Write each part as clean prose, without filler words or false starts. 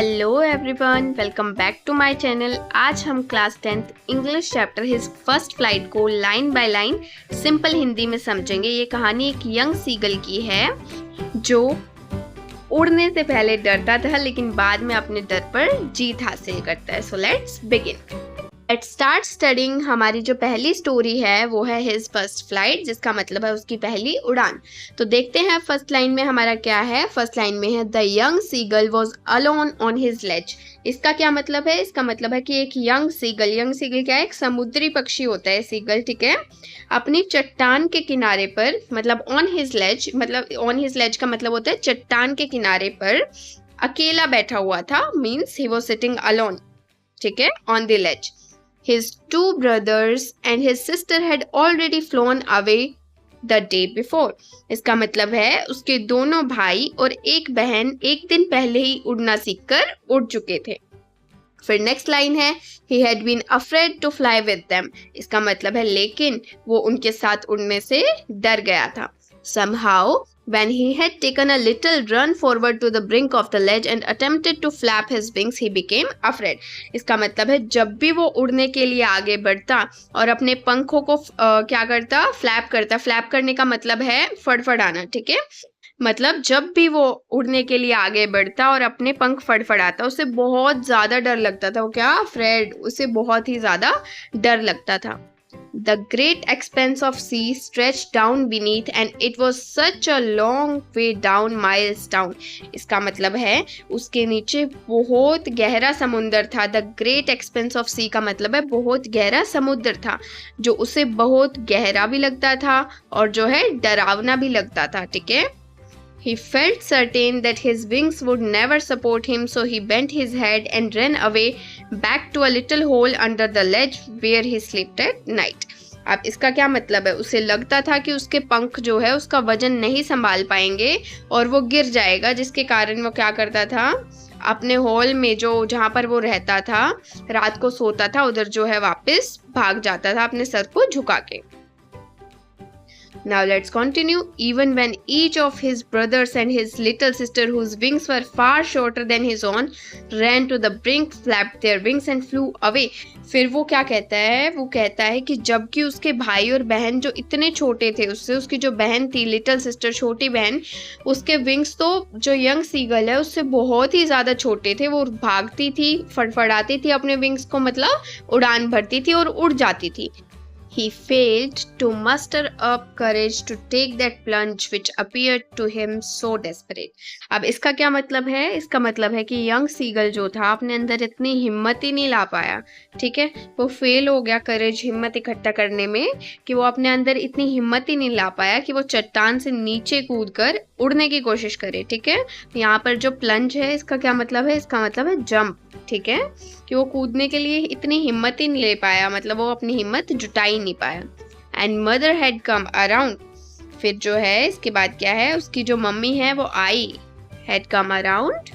Hello everyone, welcome back to my channel. आज हम class 10th English chapter his first flight को line by line simple Hindi में समझेंगे। ये कहानी एक यंग सीगल की है जो उड़ने से पहले डरता था लेकिन बाद में अपने डर पर जीत हासिल करता है। So let's begin. Let's start studying. हमारी जो पहली स्टोरी है वो है हिज फर्स्ट फ्लाइट, जिसका मतलब है उसकी पहली उड़ान। तो देखते हैं फर्स्ट लाइन में हमारा क्या है। फर्स्ट लाइन में है the young seagull was alone on his ledge. इसका क्या मतलब है? इसका मतलब है कि एक यंग सीगल क्या है? एक समुद्री पक्षी होता है सीगल, ठीक है। अपनी चट्टान के किनारे पर, मतलब ऑन हिज लेज, मतलब ऑन हिज लेज का मतलब होता है चट्टान के किनारे पर अकेला बैठा हुआ था। Means he was sitting alone, ठीक है, on the ledge. His two brothers and his sister had already flown away the day before. इसका मतलब है उसके दोनों भाई और एक बहन एक दिन पहले ही उड़ना सीखकर उड़ चुके थे। फिर नेक्स्ट लाइन है he had been afraid to fly with them. इसका मतलब है लेकिन वो उनके साथ उड़ने से डर गया था। Somehow, when he had taken a little run forward to the brink of the ledge and attempted to flap his wings, he became afraid. इसका मतलब है जब भी वो उड़ने के लिए आगे बढ़ता और अपने पंखों को क्या करता? फ्लैप करता। फ्लैप करने का मतलब है फड़फड़ाना, ठीक है। मतलब जब भी वो उड़ने के लिए आगे बढ़ता और अपने पंख फड़फड़ाता, उसे बहुत ज्यादा डर लगता था। वो क्या? अफ्रेड। उसे बहुत ही ज्यादा डर लगता था। The great expanse of sea stretched down beneath and it was such a long way down, miles down. इसका मतलब है उसके नीचे बहुत गहरा समुद्र था। The great expanse of sea का मतलब है बहुत गहरा समुद्र था, जो उसे बहुत गहरा भी लगता था और जो है डरावना भी लगता था, ठीक है। He felt certain that his wings would never support him, so he bent his head and ran away back to a little hole under the ledge where he slept at night. अब इसका क्या मतलब है? उसे लगता था कि उसके पंख जो है उसका वजन नहीं संभाल पाएंगे और वो गिर जाएगा, जिसके कारण वो क्या करता था? अपने हॉल में जो जहाँ पर वो रहता था, रात को सोता था, उधर जो है वापस भाग जाता था अपने सर को झुका के। Now let's continue. Even when each of his brothers and his little sister, whose wings were far shorter than his own, ran to the brink, flapped their wings and flew away. फिर वो क्या कहता है? वो कहता है कि जबकि उसके भाई और बहन जो इतने छोटे थे उससे, उसकी जो बहन थी, लिटिल सिस्टर, छोटी बहन, उसके विंग्स तो जो यंग सीगल है उससे बहुत ही ज़्यादा छोटे थे। वो भागती थी, फड़फड़ाती थी अपने विंग्स को, मतलब उड़ान भरती थी और उड़ जाती थी। He failed to muster up courage to take that plunge which appeared to him so desperate. अब इसका क्या मतलब है? इसका मतलब है कि यंग सीगल जो था अपने अंदर इतनी हिम्मत ही नहीं ला पाया, ठीक है। वो फेल हो गया करेज, हिम्मत इकट्ठा करने में, कि वो अपने अंदर इतनी हिम्मत ही नहीं ला पाया कि वो चट्टान से नीचे कूदकर उड़ने की कोशिश करे, ठीक है। यहाँ पर जो प्लंज है इसका क्या मतलब है? इसका मतलब है जंप, ठीक है, कि वो कूदने के लिए इतनी हिम्मत ही नहीं ले पाया, मतलब वो अपनी हिम्मत जुटाई नहीं पाया। And mother had come around. फिर जो है इसके बाद क्या है? उसकी जो मम्मी है वो आई। Had come around,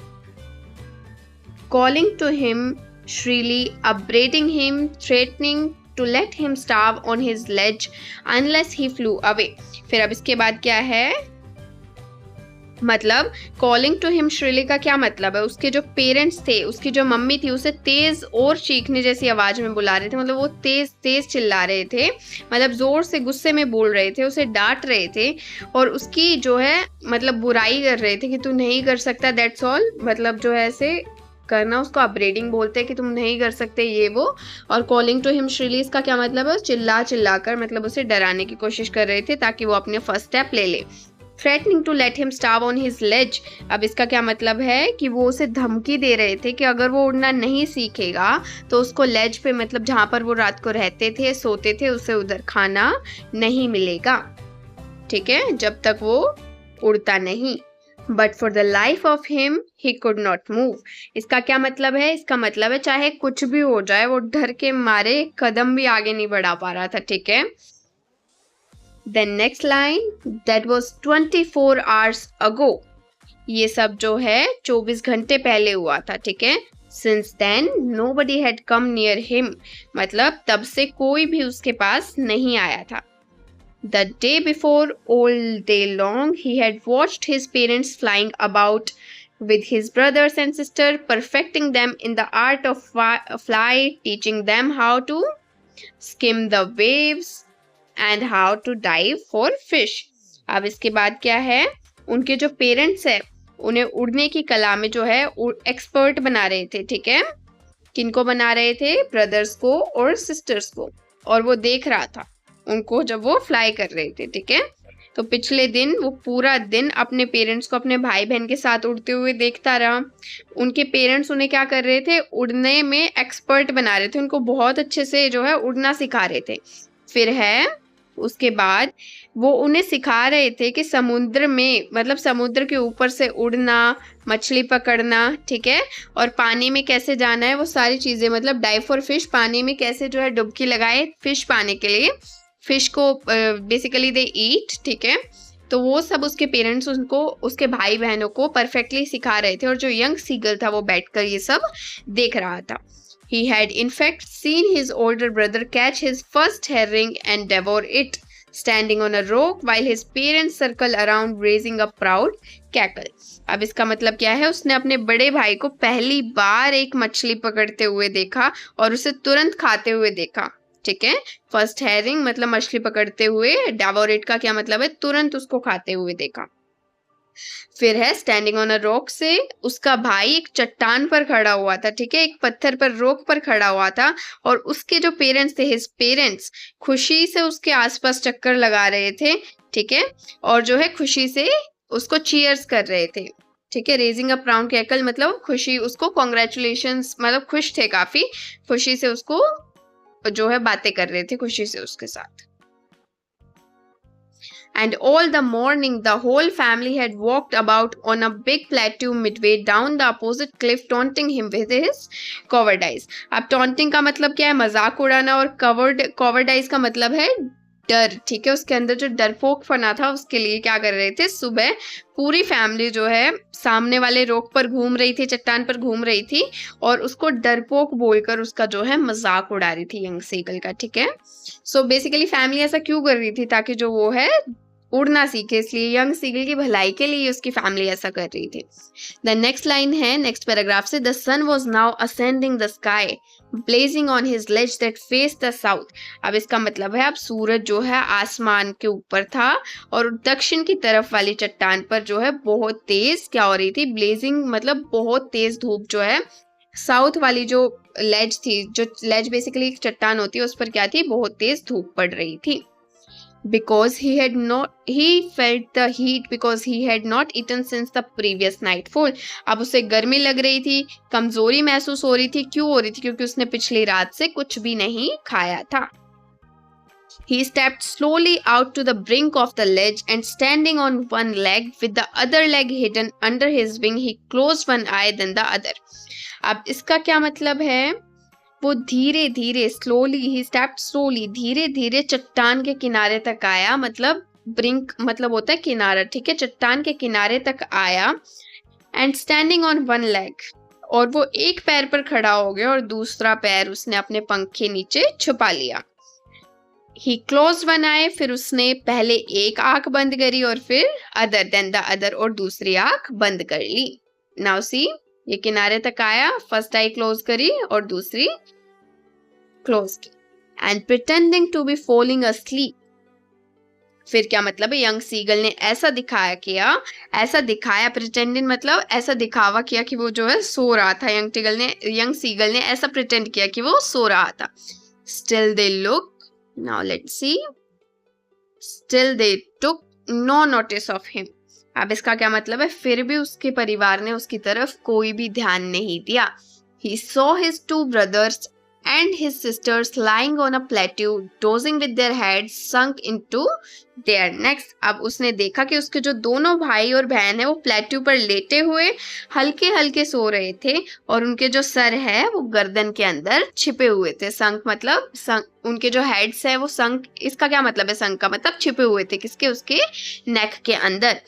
calling to him shrilly, upbraiding him, threatening to let him starve on his ledge unless he flew away. फिर अब इसके बाद क्या है? मतलब कॉलिंग टू हिम श्रीली का क्या मतलब है? उसके जो पेरेंट्स थे, उसकी जो मम्मी थी, उसे तेज और चीखने जैसी आवाज में बुला रहे थे। मतलब वो तेज तेज चिल्ला रहे थे, मतलब जोर से गुस्से में बोल रहे थे, उसे डांट रहे थे और उसकी जो है मतलब बुराई कर रहे थे कि तू नहीं कर सकता, दैट्स ऑल। मतलब जो है ऐसे करना, उसको अपब्रेडिंग बोलते हैं कि तुम नहीं कर सकते, ये वो। और कॉलिंग टू हिम श्रीली इसका क्या मतलब है? चिल्ला कर मतलब उसे डराने की कोशिश कर रहे थे ताकि वो अपने फर्स्ट स्टेप ले ले। Threatening to let him starve on his ledge. अब इसका क्या मतलब है? कि वो उसे धमकी दे रहे थे कि अगर वो उड़ना नहीं सीखेगा तो उसको लेज पे, मतलब जहाँ पर वो रात को रहते थे, सोते थे, उसे उधर खाना नहीं मिलेगा, ठीक है, जब तक वो उड़ता नहीं। But for the life of him, he could not move. इसका क्या मतलब है? इसका मतलब है चाहे कुछ भी हो जाए, वो डर के मारे कदम भी आगे नहीं बढ़ा पा रहा था, ठीक है। Then next line, that was 24 hours ago. ये सब जो है 24 घंटे पहले हुआ था, ठीक है। Since then, nobody had come near him. मतलब तब से कोई भी उसके पास नहीं आया था। The day before, all day long, he had watched his parents flying about with his brothers and sister, perfecting them in the art of flight, teaching them how to skim the waves and how to dive for fish. अब इसके बाद क्या है, उनके जो parents है उन्हें उड़ने की कला में जो है एक्सपर्ट बना रहे थे, ठीक है। किनको बना रहे थे, ब्रदर्स को और सिस्टर्स को, और वो देख रहा था उनको जब वो फ्लाई कर रहे थे, ठीक है। तो पिछले दिन वो पूरा दिन अपने पेरेंट्स को अपने भाई बहन के साथ उड़ते हुए देखता रहा। उनके पेरेंट्स उन्हें क्या कर रहे थे, उड़ने में एक्सपर्ट बना रहे थे, उनको बहुत अच्छे से जो है उड़ना सिखा रहे थे। फिर है उसके बाद वो उन्हें सिखा रहे थे कि समुद्र में, मतलब समुद्र के ऊपर से उड़ना, मछली पकड़ना, ठीक है, और पानी में कैसे जाना है, वो सारी चीज़ें, मतलब डाइव फॉर फिश, पानी में कैसे जो है डुबकी लगाए फिश पाने के लिए, फिश को बेसिकली दे ईट, ठीक है। तो वो सब उसके पेरेंट्स उनको, उसके भाई बहनों को परफेक्टली सिखा रहे थे, और जो यंग सीगल था वो बैठकर ये सब देख रहा था। He had in fact seen his older brother catch his first herring and devour it, standing on a rock while his parents circle around raising a proud cackle. अब इसका मतलब क्या है, उसने अपने बड़े भाई को पहली बार एक मछली पकड़ते हुए देखा और उसे तुरंत खाते हुए देखा, ठीक है। फर्स्ट हेरिंग मतलब मछली पकड़ते हुए, devour it का क्या मतलब है, तुरंत उसको खाते हुए देखा। फिर है स्टैंडिंग ऑन अ रॉक, से उसका भाई एक चट्टान पर खड़ा हुआ था, ठीक है, एक पत्थर पर, रॉक पर खड़ा हुआ था, और उसके जो पेरेंट्स थे, हिज पेरेंट्स, खुशी से उसके आसपास चक्कर लगा रहे थे, ठीक है, और जो है खुशी से उसको चीयर्स कर रहे थे, ठीक है। रेजिंग अ प्राउड कैकल मतलब खुशी, उसको कॉन्ग्रेचुलेशंस, मतलब खुश थे काफी, खुशी से उसको जो है बातें कर रहे थे, खुशी से उसके साथ। And all the morning the whole family had walked about on a big plateau midway down the opposite cliff, taunting him with his cowardice. अब taunting का मतलब क्या है, मजाक उड़ाना, और cowardice का मतलब है डर, ठीक है। उसके अंदर जो डरपोक फना था, उसके लिए क्या कर रहे थे, सुबह पूरी फैमिली जो है सामने वाले रॉक पर घूम रही थी, चट्टान पर घूम रही थी, और उसको डरपोक बोलकर उसका जो है मजाक उड़ा रही थी यंग सीगल का, ठीक है। सो बेसिकली फैमिली ऐसा क्यों कर रही थी, ताकि जो वो है उड़ना सीखे, इसलिए यंग सीगल की भलाई के लिए उसकी फैमिली ऐसा कर रही थी। द नेक्स्ट लाइन है नेक्स्ट पैराग्राफ से, the sun was now ascending the sky blazing on his ledge that face the south. अब इसका मतलब है, अब सूरज जो है आसमान के ऊपर था, और दक्षिण की तरफ वाली चट्टान पर जो है बहुत तेज क्या हो रही थी, ब्लेजिंग मतलब बहुत तेज धूप जो है, साउथ वाली जो लेज थी, जो लेज बेसिकली एक चट्टान होती है, उस पर क्या थी, बहुत तेज धूप पड़ रही थी। Because he felt the heat because he had not eaten since the previous nightfall. अब उसे गर्मी लग रही थी, कमजोरी महसूस हो रही थी, क्यों हो रही थी, क्योंकि उसने पिछली रात से कुछ भी नहीं खाया था। He stepped slowly out to the brink of the ledge and standing on one leg with the other leg hidden under his wing, he closed one eye then the other. अब इसका क्या मतलब है, वो धीरे धीरे स्लोली, ही stepped slowly, धीरे धीरे चट्टान के किनारे तक आया, मतलब ब्रिंक मतलब होता है किनारा, ठीक है, चट्टान के किनारे तक आया, and standing on one leg, और वो एक पैर पर खड़ा हो गया और दूसरा पैर उसने अपने पंख के नीचे छुपा लिया। ही क्लोज वन आई, फिर उसने पहले एक आंख बंद करी और फिर अदर देन द अदर, और दूसरी आंख बंद कर ली। नाउ सी, ये किनारे तक आया, फर्स्ट आई क्लोज करी और दूसरी क्लोज की, and pretending to be falling asleep. फिर क्या मतलब है, यंग सीगल ने ऐसा दिखाया, प्रिटेंडिंग मतलब ऐसा दिखावा किया कि वो जो है सो रहा था। यंग सीगल ने ऐसा प्रिटेंड किया कि वो सो रहा था। Still they look, now let's see, still they took no notice of him. अब इसका क्या मतलब है, फिर भी उसके परिवार ने उसकी तरफ कोई भी ध्यान नहीं दिया। He saw his two brothers and his sisters lying on a plateau, dozing with their heads sunk into their necks. अब उसने देखा कि उसके जो दोनों भाई और बहन है वो प्लेट्यू पर लेटे हुए हल्के हल्के सो रहे थे, और उनके जो सर है वो गर्दन के अंदर छिपे हुए थे। संक मतलब उनके जो हेड्स है वो संक, इसका क्या मतलब है, संक का मतलब छिपे हुए थे, किसके, उसके नेक के अंदर।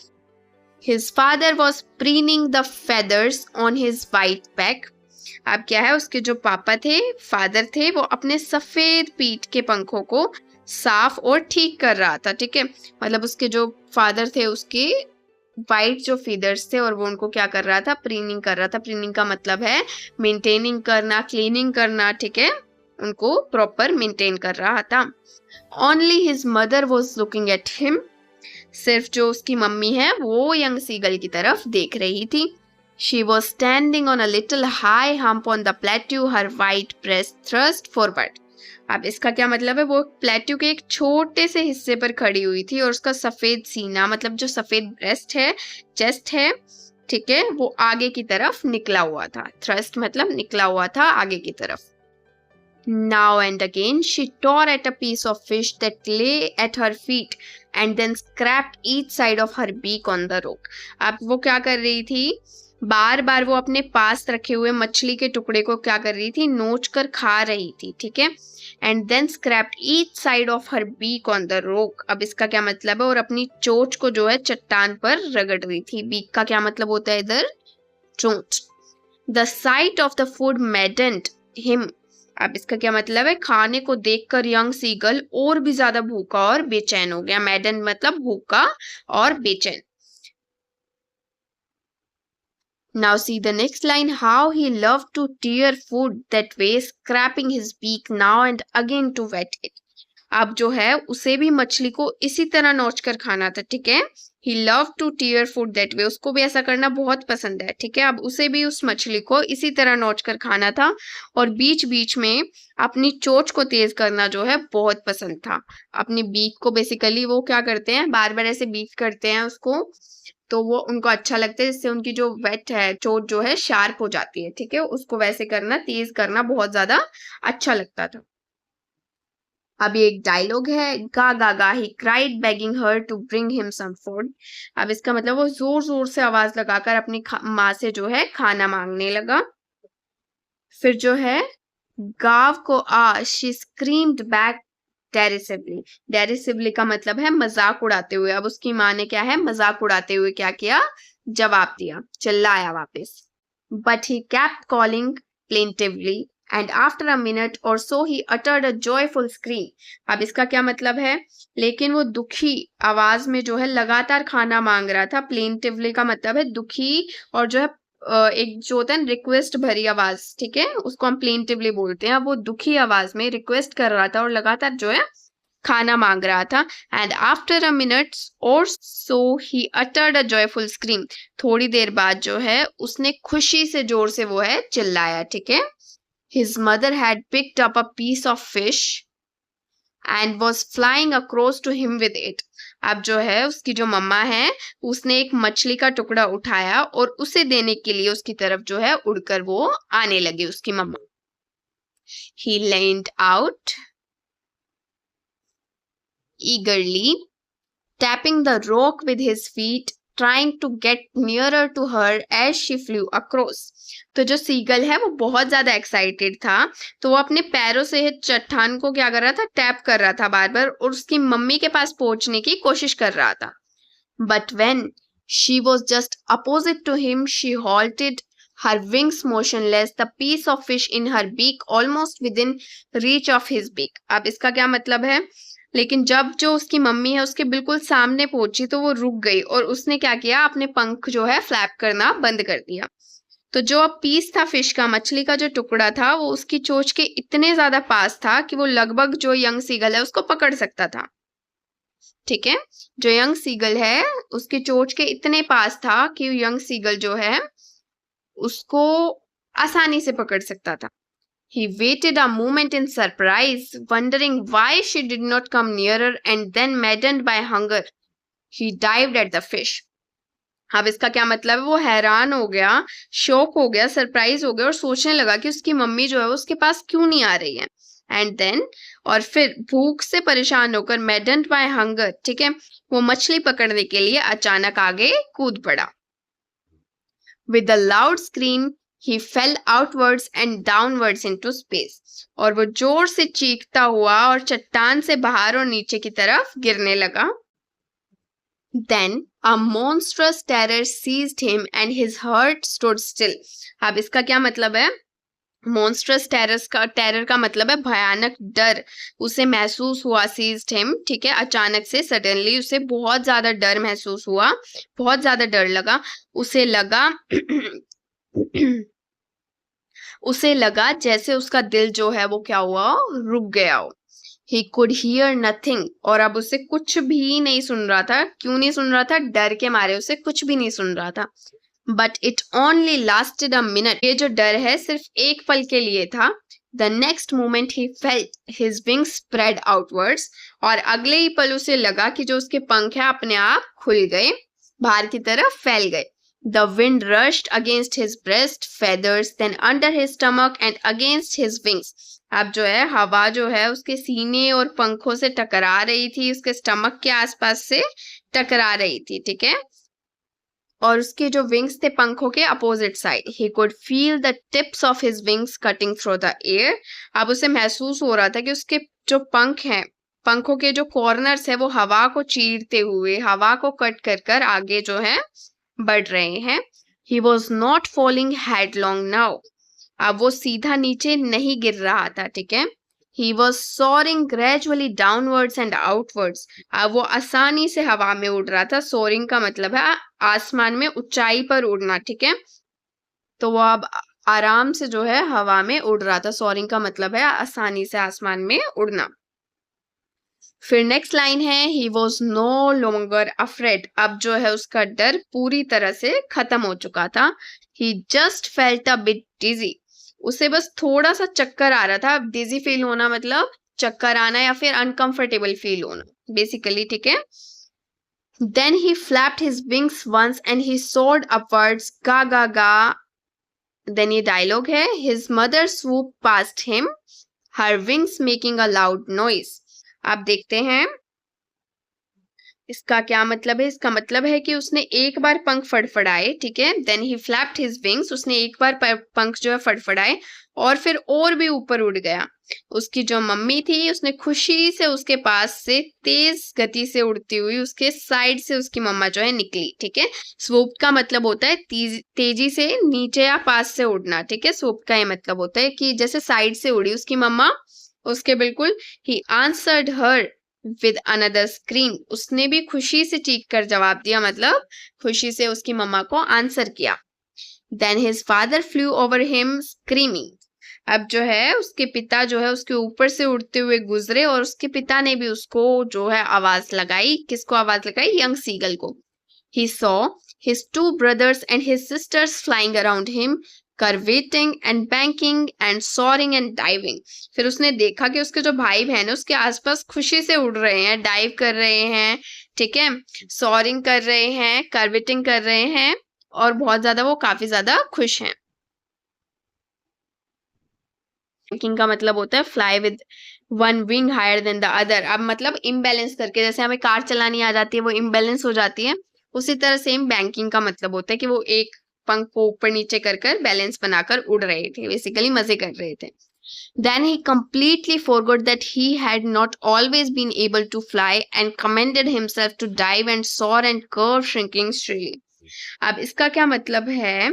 His father was preening the feathers on his white back. अब क्या है, उसके जो पापा थे, फादर थे, वो अपने सफेद पीठ के पंखों को साफ और ठीक कर रहा था, ठीक है। मतलब उसके जो फादर थे उसके वाइट जो फीदर्स थे और वो उनको क्या कर रहा था, प्रीनिंग कर रहा था। प्रीनिंग का मतलब है मेंटेनिंग करना, क्लीनिंग करना, ठीक है, उनको प्रॉपर मेंटेन कर रहा था। Only his mother was looking at him, सिर्फ जो उसकी मम्मी है वो यंग सीगल की तरफ देख रही थी। She was standing on a little high hump on the plateau, her white breast thrust forward. अब इसका क्या मतलब है, वो प्लेट्यू के एक छोटे से हिस्से पर खड़ी हुई थी और उसका सफेद सीना, मतलब जो सफेद ब्रेस्ट है, चेस्ट है, ठीक है, वो आगे की तरफ निकला हुआ था। थ्रस्ट मतलब निकला हुआ था आगे की तरफ। Now and again she tore at a piece of fish that lay at her feet and then scraped each side of her beak on the rock. अब वो क्या कर रही थी, बार बार वो अपने पास रखे हुए मछली के टुकड़े को क्या कर रही थी, नोच कर खा रही थी, ठीक है। And then scraped each side of her beak on the rock. अब इसका क्या मतलब है, और अपनी चोंच को जो है चट्टान पर रगड़ रही थी। बीक का क्या मतलब होता है इधर, चोंच। The site of the food मैडेंड him. अब इसका क्या मतलब है, खाने को देखकर यंग सीगल और भी ज्यादा भूखा और बेचैन हो गया। मैडन मतलब भूखा और बेचैन। Now see the next line, how he loved to tear food that way, scraping his beak now and again to wet it. अब जो है उसे भी मछली को इसी तरह नोच कर खाना था, ठीक है। He loved to tear food that way, उसको भी ऐसा करना बहुत पसंद है, ठीक है। अब उसे भी उस मछली को इसी तरह नोच कर खाना था और बीच बीच में अपनी चोंच को तेज करना जो है बहुत पसंद था। अपनी बीक को बेसिकली वो क्या करते हैं, बार बार ऐसे बीक करते हैं उसको, तो वो उनको अच्छा लगता है, जिससे उनकी जो वेट है, चोट जो है शार्प हो जाती है, ठीक है। उसको वैसे करना, तेज करना बहुत ज्यादा अच्छा लगता था। अब ये एक डायलॉग है, गा गा गा he cried begging her to bring him some food. अब इसका मतलब वो जोर जोर से आवाज लगाकर अपनी माँ से जो है खाना मांगने लगा। फिर जो है गाव को आ शी स्क्रीम्ड बैक डेरिसिवली। डेरिसिवली का मतलब है मजाक उड़ाते हुए। अब उसकी माँ ने क्या है, मजाक उड़ाते हुए क्या किया, जवाब दिया, चिल्लाया वापस। But he kept calling plaintively and after a minute or so he uttered a joyful scream. अब इसका क्या मतलब है, लेकिन वो दुखी आवाज में जो है लगातार खाना मांग रहा था। प्लेंटिवली का मतलब है दुखी, और जो है एक जो होता है रिक्वेस्ट भरी आवाज, ठीक है, उसको हम प्लेंटिवली बोलते हैं। अब वो दुखी आवाज में रिक्वेस्ट कर रहा था और लगातार जो है खाना मांग रहा था। And after a minute or so he uttered a joyful scream. थोड़ी देर बाद जो है उसने खुशी से जोर से वो है चिल्लाया, ठीक है। His mother had picked up a piece of fish and was flying across to him with it. अब जो है उसकी जो मम्मा है, उसने एक मछली का टुकड़ा उठाया और उसे देने के लिए उसकी तरफ जो है उड़कर वो आने लगी, उसकी मम्मा। He leaned out eagerly, tapping the rock with his feet, trying to get nearer to her as she flew across. तो जो सीगल है वो बहुत ज्यादा एक्साइटेड था, तो वो अपने पैरों से चट्टान को क्या कर रहा था, टैप कर रहा था बार बार, और उसकी मम्मी के पास पहुंचने की कोशिश कर रहा था। But when she was just opposite to him she halted, her wings motionless, the piece of fish in her beak almost within reach of his beak. अब इसका क्या मतलब है, लेकिन जब जो उसकी मम्मी है उसके बिल्कुल सामने पहुंची तो वो रुक गई और उसने क्या किया, अपने पंख जो है फ्लैप करना बंद कर दिया। तो जो अब पीस था फिश का, मछली का जो टुकड़ा था, वो उसकी चोंच के इतने ज्यादा पास था कि वो लगभग जो यंग सीगल है उसको पकड़ सकता था, ठीक है। जो यंग सीगल है उसके चोंच के इतने पास था कि यंग सीगल जो है उसको आसानी से पकड़ सकता था। He waited a moment in surprise, wondering why she did not come nearer, and then maddened by hunger, he dived at the fish. अब इसका क्या मतलब है, वो हैरान हो गया, शॉक हो गया, सरप्राइज हो गया और सोचने लगा कि उसकी मम्मी जो है उसके पास क्यों नहीं आ रही है। एंड देन, और फिर भूख से परेशान होकर, मैडन्ड बाय हंगर, ठीक है, वो मछली पकड़ने के लिए अचानक आगे कूद पड़ा। With a loud scream, he fell outwards and downwards into space. और वो जोर से चीखता हुआ और चट्टान से बाहर और नीचे की तरफ गिरने लगा। Then a monstrous terror seized him and his heart stood still. अब इसका क्या मतलब है, मॉन्स्ट्रस टेरर का मतलब है भयानक डर, उसे महसूस हुआ, सीज्ड हिम, ठीक है, अचानक से, सडनली उसे बहुत ज्यादा डर महसूस हुआ, बहुत ज्यादा डर लगा, उसे लगा उसे लगा जैसे उसका दिल जो है वो क्या हुआ, रुक गया हो। ही कुड हियर नथिंग, और अब उसे कुछ भी नहीं सुन रहा था। क्यों नहीं सुन रहा था? डर के मारे उसे कुछ भी नहीं सुन रहा था। But it only lasted a minute, ये जो डर है सिर्फ एक पल के लिए था। The next moment he felt his wings spread outwards, और अगले ही पल उसे लगा कि जो उसके पंख है अपने आप खुल गए, बाहर की तरफ फैल गए। The wind rushed against his breast, feathers, then under his stomach and against his wings. अब जो है हवा जो है उसके सीने और पंखों से टकरा रही थी, उसके स्टमक के आसपास से टकरा रही थी, ठीक है, और उसके जो विंग्स थे पंखों के opposite side. He could feel the tips of his wings cutting through the air. अब उसे महसूस हो रहा था कि उसके जो पंख हैं, पंखों के जो कॉर्नर्स है वो हवा को चीरते हुए, हवा को कट कर कर आगे जो है बढ़ रहे हैं। He was not falling headlong now. अब वो सीधा नीचे नहीं गिर रहा था, ठीक है। He was soaring gradually downwards and outwards. अब वो आसानी से हवा में उड़ रहा था। soaring का मतलब है आसमान में ऊंचाई पर उड़ना, ठीक है। तो वो अब आराम से जो है हवा में उड़ रहा था। soaring का मतलब है आसानी से आसमान में उड़ना। फिर नेक्स्ट लाइन है he was no longer afraid, अब जो है उसका डर पूरी तरह से खत्म हो चुका था। ही जस्ट फेल्ट अ बिट डिजी, उसे बस थोड़ा सा चक्कर आ रहा था। अब डिजी फील होना मतलब चक्कर आना या फिर अनकंफर्टेबल फील होना बेसिकली, ठीक है। Then he flapped his wings once and he soared upwards, गा गा गा। देन ये डायलॉग है, his mother swoop past him, her wings making a loud noise. आप देखते हैं इसका क्या मतलब है। इसका मतलब है कि उसने एक बार पंख फड़फड़ाए, ठीक है, then he flapped his wings, उसने एक बार पंख जो है फड़फड़ाए और फिर और भी ऊपर उड़ गया। उसकी जो मम्मी थी उसने खुशी से उसके पास से तेज गति से उड़ती हुई उसके साइड से उसकी मम्मा जो है निकली, ठीक है। स्वूप का मतलब होता है तेजी से नीचे या पास से उड़ना, ठीक है। स्वूप का ये मतलब होता है कि जैसे साइड से उड़ी उसकी मम्मा उसके बिल्कुल। He answered her with another scream, उसने भी खुशी से चीख कर जवाब दिया, मतलब खुशी से उसकी मम्मा को आंसर किया। Then his father flew over him screaming, अब जो है उसके पिता जो है उसके ऊपर से उड़ते हुए गुजरे और उसके पिता ने भी उसको जो है आवाज लगाई। किसको आवाज लगाई? यंग सीगल को। He saw his two brothers and his sisters flying around him, curveting and banking and soaring and diving. फिर उसने देखा कि उसके जो भाई बहन है उसके आसपास खुशी से उड़ रहे हैं, डाइव कर रहे हैं, ठीक है, soaring कर रहे हैं, curveting कर रहे हैं और बहुत ज्यादा वो काफी ज्यादा खुश हैं। banking का मतलब होता है fly with one wing higher than the other. अब मतलब इम्बैलेंस करके, जैसे हमें कार चलानी आ जाती है वो इम्बैलेंस हो जाती है, उसी तरह सेम बैंकिंग का मतलब होता है कि वो एक पंख को ऊपर नीचे कर कर बैलेंस बनाकर उड़ रहे थे, बेसिकली मजे कर रहे थे। Then he completely forgot that he had not always been able to fly and commended himself to dive and soar and curve shrinking shrilly. अब इसका क्या मतलब है?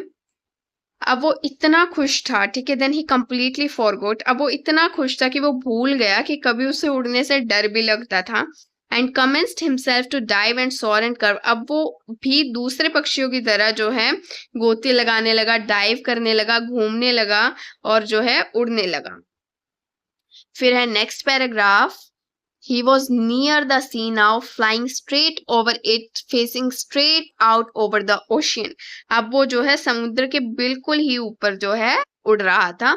अब वो इतना खुश था, ठीक है, देन ही कंप्लीटली फॉरगॉट, अब वो इतना खुश था कि वो भूल गया कि कभी उसे उड़ने से डर भी लगता था। And commenced himself to dive and soar and curve, अब वो भी दूसरे पक्षियों की तरह जो है गोते लगाने लगा, डाइव करने लगा, घूमने लगा और जो है उड़ने लगा। फिर है next paragraph, He was near the sea now, flying straight over it, facing straight out over the ocean. अब वो जो है समुद्र के बिल्कुल ही ऊपर जो है उड़ रहा था।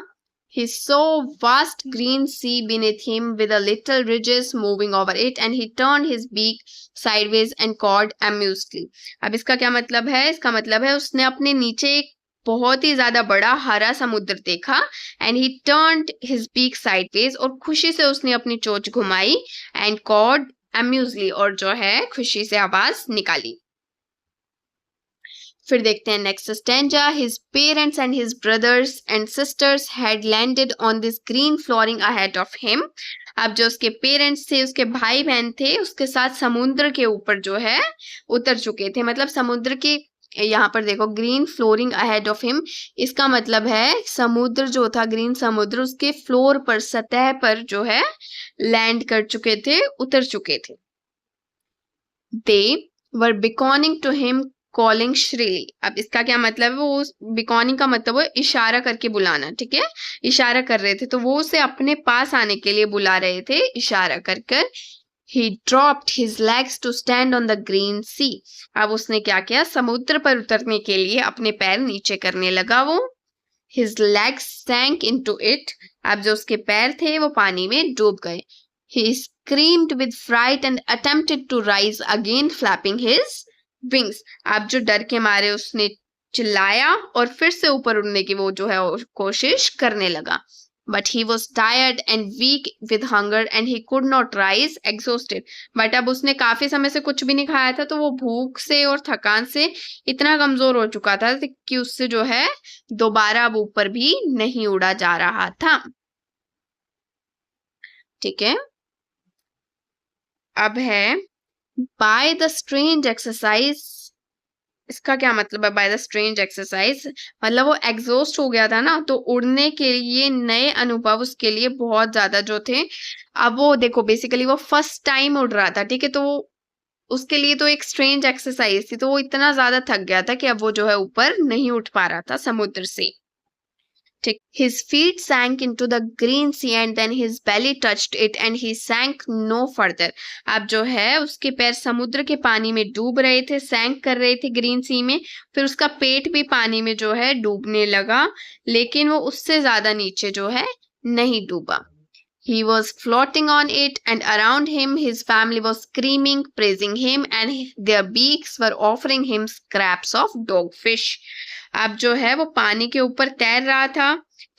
He saw vast green sea beneath him with the little ridges moving over it, and he turned his beak sideways and cawed amusedly. अब इसका क्या मतलब है? इसका मतलब है उसने अपने नीचे एक बहुत ही ज्यादा बड़ा हरा समुद्र देखा and he turned his beak sideways, और खुशी से उसने अपनी चोंच घुमाई एंड कॉड अम्यूजली, और जो है खुशी से आवाज निकाली। फिर देखते हैं next stanza, his parents and his brothers and sisters had landed on this green flooring ahead of him. अब जो उसके पेरेंट्स थे, उसके भाई बहन थे, उसके साथ समुद्र के ऊपर जो है उतर चुके थे, मतलब समुद्र के यहाँ पर देखो green flooring ahead of him, इसका मतलब है समुद्र जो था, ग्रीन समुद्र उसके फ्लोर पर, सतह पर जो है लैंड कर चुके थे, उतर चुके थे। दे वर बिकॉनिंग टू हिम कॉलिंग श्रीली, अब इसका क्या मतलब है, वो बिकॉनिंग का मतलब है इशारा करके बुलाना, ठीक है, इशारा कर रहे थे, तो वो उसे अपने पास आने के लिए बुला रहे थे इशारा कर कर। He dropped his legs to stand on the green sea. अब उसने क्या किया, समुद्र पर उतरने के लिए अपने पैर नीचे करने लगा वो। His legs sank into it. अब जो उसके पैर थे वो पानी में डूब गए। He screamed with fright and attempted to rise again, flapping his wings. अब जो डर के मारे उसने चिल्लाया और फिर से ऊपर उड़ने की वो जो है कोशिश करने लगा। But he was tired and weak with hunger and he could not rise, exhausted. But अब उसने काफी समय से कुछ भी नहीं खाया था, तो वो भूख से और थकान से इतना कमजोर हो चुका था कि उससे जो है दोबारा अब ऊपर भी नहीं उड़ा जा रहा था। ठीक है, अब है by the strange exercise, इसका क्या मतलब है बाय द स्ट्रेंज एक्सरसाइज, मतलब वो एग्जॉस्ट हो गया था ना, तो उड़ने के लिए नए अनुभव उसके लिए बहुत ज्यादा जो थे। अब वो देखो बेसिकली वो फर्स्ट टाइम उड़ रहा था, ठीक है, तो उसके लिए तो एक स्ट्रेंज एक्सरसाइज थी, तो वो इतना ज्यादा थक गया था कि अब वो जो है ऊपर नहीं उठ पा रहा था समुद्र से। ठीक, his feet sank into the green sea and then his belly touched it and he sank no further. अब जो है उसके पैर समुद्र के पानी में डूब रहे थे, सैंक कर रहे थे ग्रीन सी में, फिर उसका पेट भी पानी में जो है डूबने लगा, लेकिन वो उससे ज्यादा नीचे जो है नहीं डूबा। He was floating on it, and around him his family was screaming, praising him, and their beaks were offering him scraps of dogfish. अब जो है वो पानी के ऊपर तैर रहा था,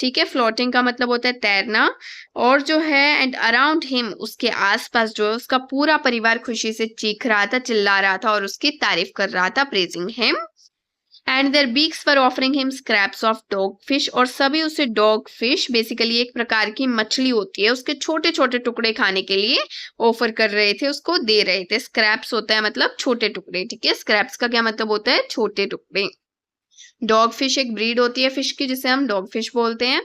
ठीक है, फ्लोटिंग का मतलब होता है तैरना, और जो है एंड अराउंड हिम, उसके आसपास जो है उसका पूरा परिवार खुशी से चीख रहा था, चिल्ला रहा था और उसकी तारीफ कर रहा था, praising him, and their beaks were offering him scraps of dog fish, और सभी उसे डॉग फिश, बेसिकली एक प्रकार की मछली होती है, उसके छोटे छोटे टुकड़े खाने के लिए ऑफर कर रहे थे, उसको दे रहे थे। स्क्रैप्स होता है मतलब छोटे टुकड़े, ठीक है, स्क्रैप्स का क्या मतलब होता है, छोटे टुकड़े। डॉग फिश एक ब्रीड होती है फिश की जिसे हम डॉग फिश बोलते हैं।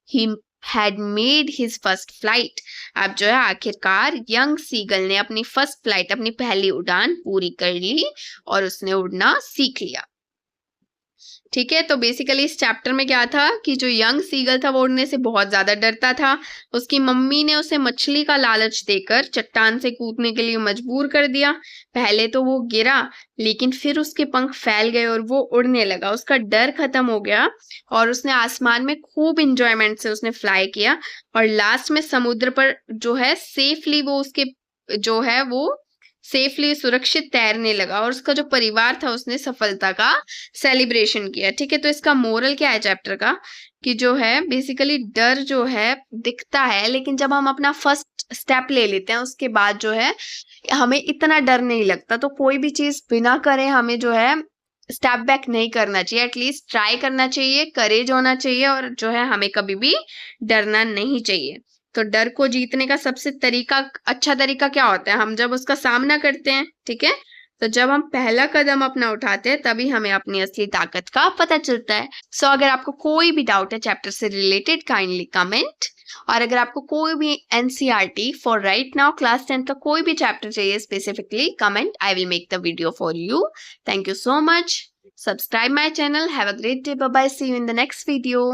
He had made his first flight, अब जो है आखिरकार यंग सीगल ने अपनी फर्स्ट फ्लाइट, अपनी पहली उड़ान पूरी कर ली और उसने उड़ना सीख लिया। ठीक है, तो बेसिकली इस चैप्टर में क्या था कि जो यंग सीगल था वो उड़ने से बहुत ज्यादा डरता था। उसकी मम्मी ने उसे मछली का लालच देकर चट्टान से कूदने के लिए मजबूर कर दिया। पहले तो वो गिरा, लेकिन फिर उसके पंख फैल गए और वो उड़ने लगा, उसका डर खत्म हो गया और उसने आसमान में खूब इंजॉयमेंट से उसने फ्लाई किया, और लास्ट में समुद्र पर जो है सेफली वो उसके जो है वो सेफली सुरक्षित तैरने लगा, और उसका जो परिवार था उसने सफलता का सेलिब्रेशन किया। ठीक है, तो इसका मोरल क्या है चैप्टर का, कि जो है बेसिकली डर जो है दिखता है, लेकिन जब हम अपना फर्स्ट स्टेप ले लेते हैं उसके बाद जो है हमें इतना डर नहीं लगता। तो कोई भी चीज बिना करे हमें जो है स्टेप बैक नहीं करना चाहिए, एटलीस्ट ट्राई करना चाहिए, करेज होना चाहिए, और जो है हमें कभी भी डरना नहीं चाहिए। तो डर को जीतने का सबसे अच्छा तरीका क्या होता है, हम जब उसका सामना करते हैं, ठीक है, तो जब हम पहला कदम अपना उठाते हैं तभी हमें अपनी असली ताकत का पता चलता है। सो अगर आपको कोई भी डाउट है चैप्टर से रिलेटेड, काइंडली कमेंट, और अगर आपको कोई भी NCERT for right now class 10 का कोई भी चैप्टर चाहिए specifically, comment, I will make the video for you. Thank you so much, subscribe my channel, have a great day, bye bye, see you in the next video.